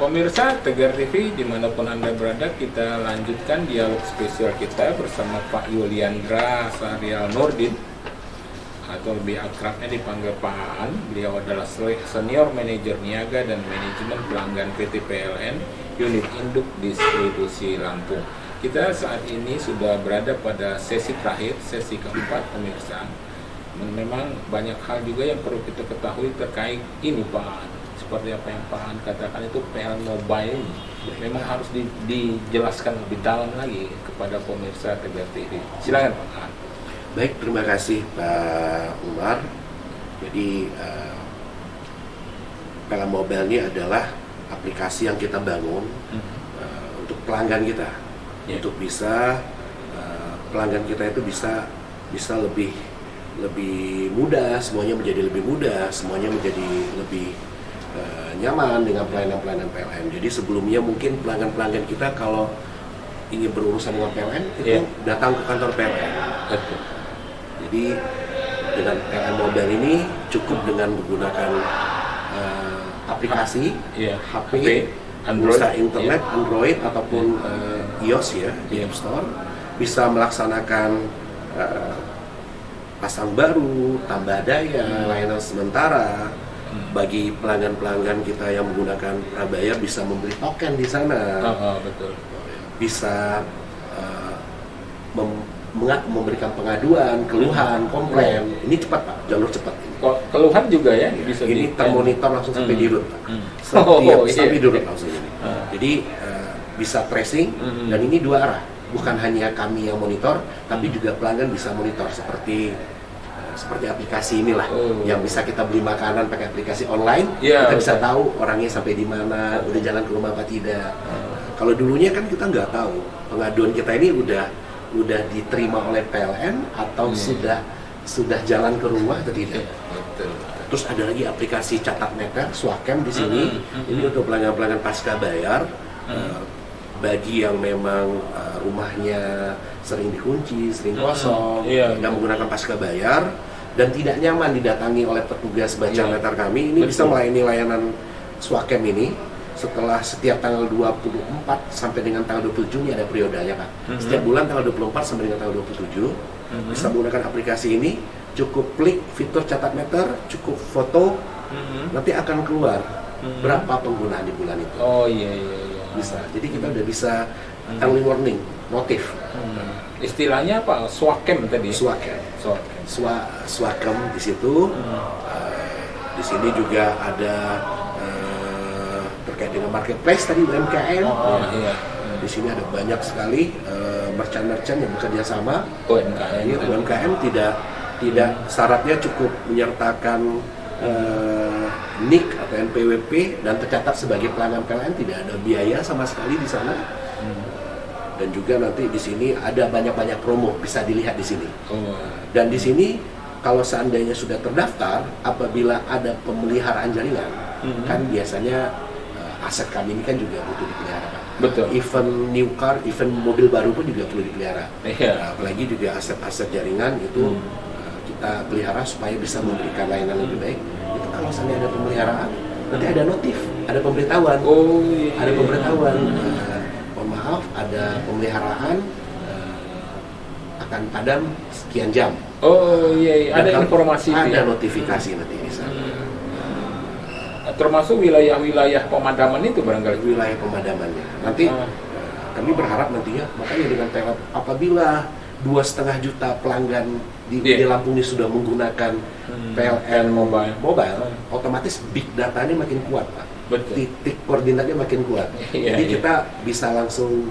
Pemirsa Tegar TV dimanapun Anda berada, kita lanjutkan dialog spesial kita bersama Pak Yuliandra Sahrial Nurdin, atau lebih akrabnya dipanggil Pak Aan. Beliau adalah Senior Manager Niaga dan Manajemen Pelanggan PT PLN Unit Induk Distribusi Lampung. Kita saat ini sudah berada pada sesi terakhir, sesi keempat pemirsa. Memang banyak hal juga yang perlu kita ketahui terkait ini Pak Aan. Seperti apa yang Pak Aan katakan, itu PL Mobile memang harus dijelaskan lebih dalam lagi kepada pemirsa Tegar TV. Silakan Pak Aan. Baik, terima kasih Pak Umar. Jadi PL Mobile ini adalah aplikasi yang kita bangun untuk pelanggan kita, untuk bisa pelanggan kita itu bisa lebih mudah, semuanya menjadi lebih mudah, semuanya menjadi lebih nyaman dengan pelayanan-pelayanan PLN. Jadi sebelumnya mungkin pelanggan-pelanggan kita kalau ingin berurusan dengan PLN itu datang ke kantor PLN. Jadi dengan PLN Mobile ini cukup dengan menggunakan aplikasi, HP, Android, pulsa internet, Android ataupun iOS ya di App Store, bisa melaksanakan pasang baru, tambah daya, layanan sementara. Bagi pelanggan-pelanggan kita yang menggunakan prabayar bisa membeli token di sana, betul. Bisa memberikan pengaduan, keluhan, komplain. Ini cepat Pak, jalur cepat. Keluhan juga ya bisa ini termonitor langsung sampai di root Pak. Sampai di root langsung ini. Jadi bisa tracing dan ini dua arah. Bukan hanya kami yang monitor, tapi juga pelanggan bisa monitor seperti aplikasi inilah yang bisa kita beli makanan pakai aplikasi online, kita bisa tahu orangnya sampai di mana, udah jalan ke rumah apa tidak. Kalau dulunya kan kita nggak tahu pengaduan kita ini udah diterima oleh PLN atau sudah jalan ke rumah atau tidak. Terus ada lagi aplikasi catat meter, Swakem di sini. Ini untuk pelanggan-pelanggan pasca bayar. Bagi yang memang rumahnya sering dikunci, sering kosong, dan menggunakan pasca bayar dan tidak nyaman didatangi oleh petugas baca meter kami, ini bisa melayani layanan Swakem ini setelah setiap tanggal 24 sampai dengan tanggal 27, ini ada periodenya Pak. Setiap bulan tanggal 24 sampai dengan tanggal 27 bisa menggunakan aplikasi ini, cukup klik fitur catat meter, cukup foto, nanti akan keluar berapa penggunaan di bulan itu. Bisa. Jadi kita udah bisa early warning, notif. Istilahnya apa? Swakem tadi. Swakem. Swakem di situ. Di sini juga ada terkait dengan marketplace tadi UMKM. Di sini ada banyak sekali merchant-merchant yang bekerja sama. UMKM tidak syaratnya cukup menyertakan NIK atau NPWP dan tercatat sebagai pelanggan PLN, tidak ada biaya sama sekali di sana. Dan juga nanti di sini ada banyak promo bisa dilihat di sini. Dan di sini kalau seandainya sudah terdaftar, apabila ada pemeliharaan jaringan, kan biasanya aset kami ini kan juga butuh dipelihara. Betul. Event new car, event mobil baru pun juga perlu dipelihara. Apalagi juga aset-aset jaringan itu kita pelihara supaya bisa memberikan layanan lebih baik. Itu kalau seandainya ada pemeliharaan, nanti ada notif, ada pemberitahuan. Ada pemberitahuan. Mohon maaf, ada pemeliharaan akan padam sekian jam. Ada informasi. Ada notifikasi nanti di sana. Termasuk wilayah-wilayah pemadaman itu barangkali. Wilayah pemadamannya. Nanti kami berharap nantinya, makanya dengan PLN, apabila 2,5 juta pelanggan di Lampung ini sudah menggunakan PLN mobile, otomatis big datanya makin kuat Pak. Titik koordinatnya makin kuat. Jadi kita bisa langsung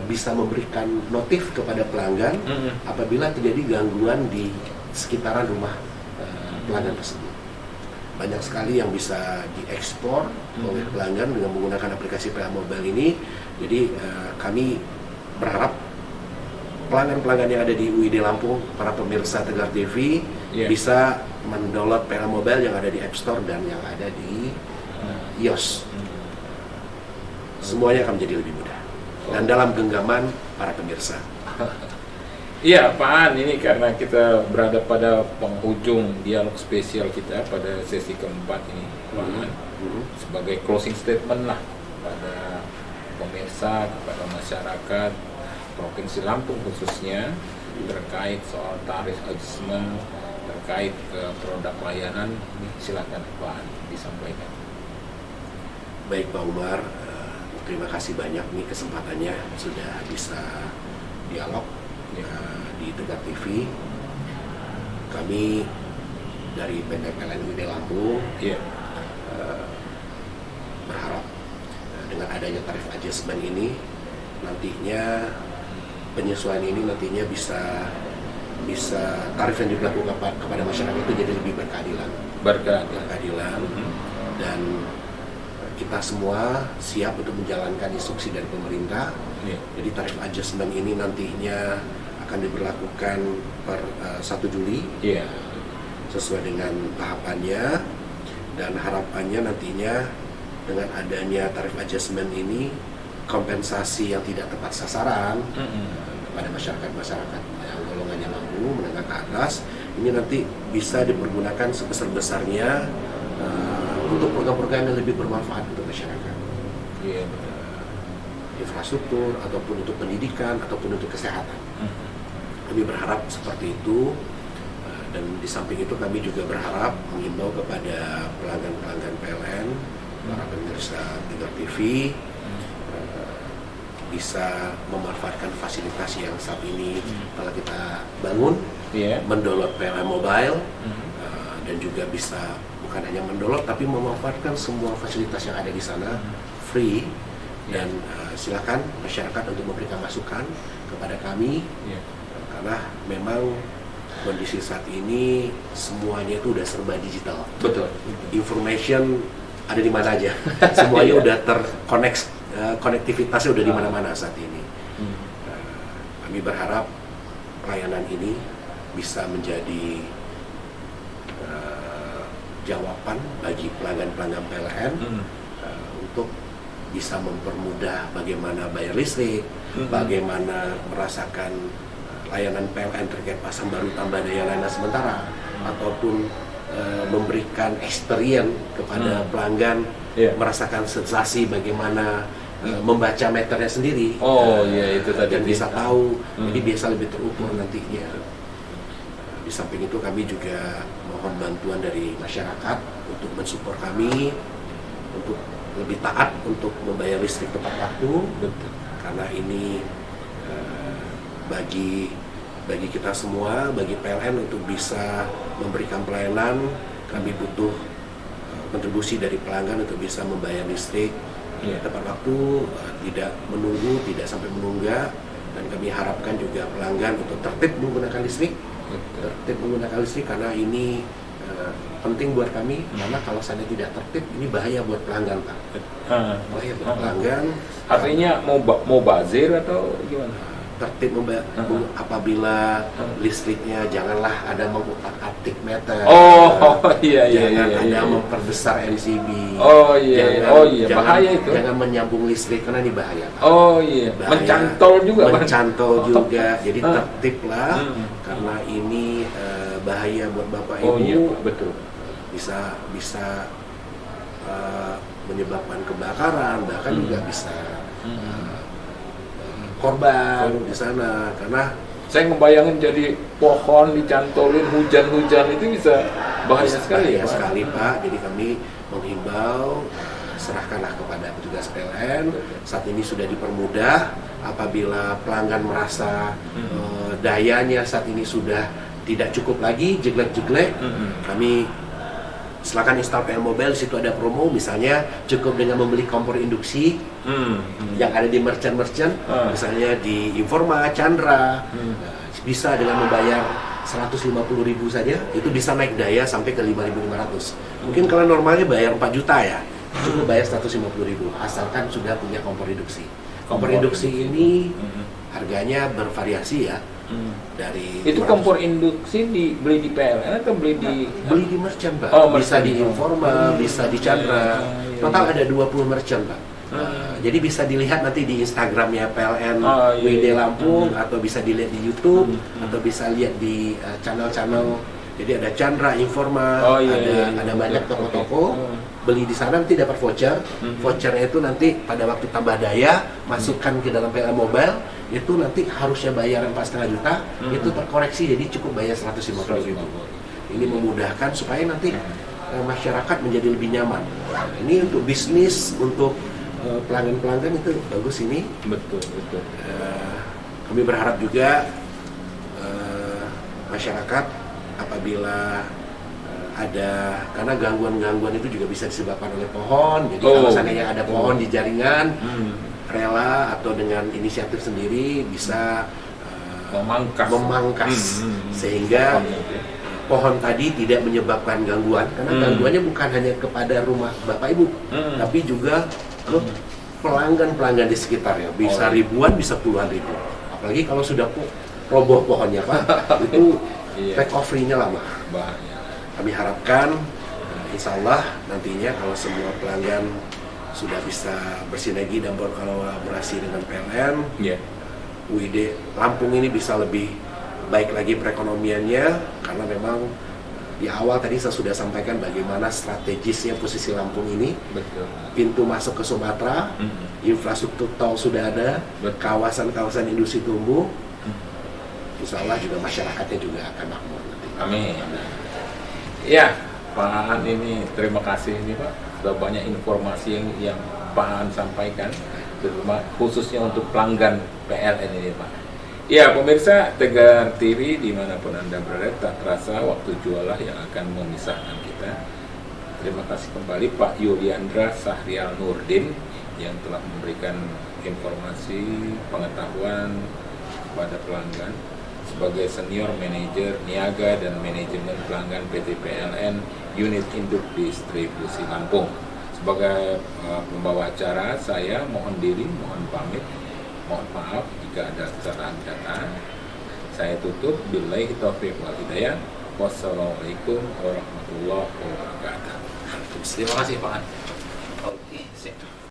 bisa memberikan notif kepada pelanggan apabila terjadi gangguan di sekitaran rumah pelanggan tersebut. Banyak sekali yang bisa diekspor oleh pelanggan dengan menggunakan aplikasi PL Mobile ini. Jadi kami berharap pelanggan-pelanggan yang ada di UID Lampung, para pemirsa Tegar TV bisa mendownload PL Mobile yang ada di App Store dan yang ada di iOS. Semuanya akan menjadi lebih mudah dan dalam genggaman para pemirsa. Iya Pak Aan, ini karena kita berada pada penghujung dialog spesial kita pada sesi keempat ini, Pak Aan, sebagai closing statement lah kepada pemirsa, kepada masyarakat Provinsi Lampung khususnya terkait soal tarif adjustment terkait produk layanan. Ini silakan Pak disampaikan. Baik Pak Umar, terima kasih banyak nih kesempatannya sudah bisa dialog di Tegar TV. Kami dari PT PLN UID Lampung berharap dengan adanya tarif adjustment ini nantinya penyesuaian ini nantinya bisa tarif yang diberlakukan kepada masyarakat itu jadi lebih berkeadilan dan kita semua siap untuk menjalankan instruksi dari pemerintah. Jadi tarif adjustment ini nantinya akan diberlakukan per 1 Juli sesuai dengan tahapannya, dan harapannya nantinya dengan adanya tarif adjustment ini kompensasi yang tidak tepat sasaran kepada masyarakat yang golongannya mampu menengah ke atas ini nanti bisa dipergunakan sebesar-besarnya untuk program-program yang lebih bermanfaat untuk masyarakat, infrastruktur ataupun untuk pendidikan ataupun untuk kesehatan. Kami berharap seperti itu, dan di samping itu kami juga berharap mengimbau kepada pelanggan-pelanggan PLN, para pemirsa Tegar TV bisa memanfaatkan fasilitas yang saat ini telah kita bangun, mendownload PLN Mobile, dan juga bisa bukan hanya mendownload tapi memanfaatkan semua fasilitas yang ada di sana free, dan silakan masyarakat untuk memberikan masukan kepada kami, karena memang kondisi saat ini semuanya itu udah serba digital. Betul. Information ada di mana aja, semuanya udah terkoneksi. Konektivitasnya udah di mana-mana saat ini. Kami berharap pelayanan ini bisa menjadi jawaban bagi pelanggan-pelanggan PLN untuk bisa mempermudah bagaimana bayar listrik, bagaimana merasakan layanan PLN terkait pasang baru tambah daya layanan sementara, ataupun memberikan experience kepada pelanggan, merasakan sensasi bagaimana membaca meternya sendiri. Itu tadi. Dan bisa tahu, jadi bisa lebih terukur nantinya. Di samping itu kami juga mohon bantuan dari masyarakat untuk mensupport kami untuk lebih taat untuk membayar listrik tepat waktu. Karena ini bagi kita semua, bagi PLN untuk bisa memberikan pelayanan, kami butuh kontribusi dari pelanggan untuk bisa membayar listrik tepat waktu, tidak menunggu, tidak sampai menunggak. Dan kami harapkan juga pelanggan untuk tertib menggunakan listrik, karena ini penting buat kami, karena kalau saya tidak tertib ini bahaya buat pelanggan, Pak. Bahaya buat pelanggan. Artinya mau bazir atau gimana? Tertib apabila listriknya janganlah ada mengutak-atik meter. Jangan ada memperbesar MCB. Bahaya itu. Jangan menyambung listrik karena ini bahaya, Pak. Mencantol juga. Jadi tertiblah, karena ini bahaya buat Bapak Ibu. Betul. Bisa menyebabkan kebakaran, bahkan juga bisa korban di sana. Karena saya ngebayangin jadi pohon dicantolin, hujan-hujan itu bisa bahaya sekali ya, Pak. Sekali, Pak. Jadi kami menghimbau, serahkanlah kepada petugas PLN. Saat ini sudah dipermudah, apabila pelanggan merasa dayanya saat ini sudah tidak cukup lagi, jeglek-jeglek, kami silakan install PLN Mobile. Di situ ada promo, misalnya cukup dengan membeli kompor induksi yang ada di merchant-merchant, misalnya di Informa, Chandra, bisa dengan membayar 150.000 saja, itu bisa naik daya sampai ke 5.500. Mungkin kalau normalnya bayar 4 juta ya, cukup bayar 150.000, asalkan sudah punya kompor induksi. Kompor induksi ini harganya bervariasi ya. Dari itu kompor induksi dibeli di PLN atau beli di merchant, Pak. Bisa di Informa, bisa di Chandra. Total ada 20 merchant, Pak. Jadi bisa dilihat nanti di Instagramnya PLN UID Lampung, atau bisa dilihat di YouTube, atau bisa lihat di channel-channel Jadi ada Chandra, Informa, ada banyak toko-toko. Beli di sana nanti dapat voucher. Vouchernya itu nanti pada waktu tambah daya masukkan ke dalam PLN Mobile, itu nanti harusnya bayaran 4,5 juta, itu terkoreksi jadi cukup bayar 150.000. Ini memudahkan supaya nanti masyarakat menjadi lebih nyaman. Ini untuk bisnis, untuk pelanggan-pelanggan itu bagus ini. Betul. Kami berharap juga masyarakat apabila ada, karena gangguan-gangguan itu juga bisa disebabkan oleh pohon. Jadi kalau seandainya ada pohon di jaringan, rela atau dengan inisiatif sendiri bisa memangkas sehingga pohon tadi tidak menyebabkan gangguan. Karena gangguannya bukan hanya kepada rumah Bapak Ibu, tapi juga ke pelanggan-pelanggan di sekitarnya. Bisa ribuan, bisa puluhan ribu. Apalagi kalau sudah roboh pohonnya, Pak, itu take off free-nya lama. Kami harapkan insya Allah nantinya kalau semua pelanggan sudah bisa bersinergi dan berkolaborasi dengan PLN, UID Lampung ini bisa lebih baik lagi perekonomiannya, karena memang di awal tadi saya sudah sampaikan bagaimana strategisnya posisi Lampung ini. Betul. Pintu masuk ke Sumatera, infrastruktur tol sudah ada, kawasan-kawasan industri tumbuh, insya Allah juga masyarakatnya juga akan makmur nanti. Amin. Ya, Pak Aan ini terima kasih ini Pak, sudah banyak informasi yang Pak Aan sampaikan, terutama khususnya untuk pelanggan PLN ini Pak. Ya, pemirsa Tegar TV dimanapun Anda berada, tak terasa waktu jualah yang akan memisahkan kita. Terima kasih kembali Pak Yuliandra Sahrial Nurdin yang telah memberikan informasi, pengetahuan kepada pelanggan sebagai senior manajer niaga dan manajemen pelanggan PT PLN Unit Induk Distribusi Lampung. Sebagai pembawa acara, saya mohon pamit, mohon maaf jika ada kesalahan kata. Saya tutup, billahi taufiq wal hidayah. Wassalamualaikum warahmatullahi wabarakatuh. Terima kasih Pak. Oke, siap.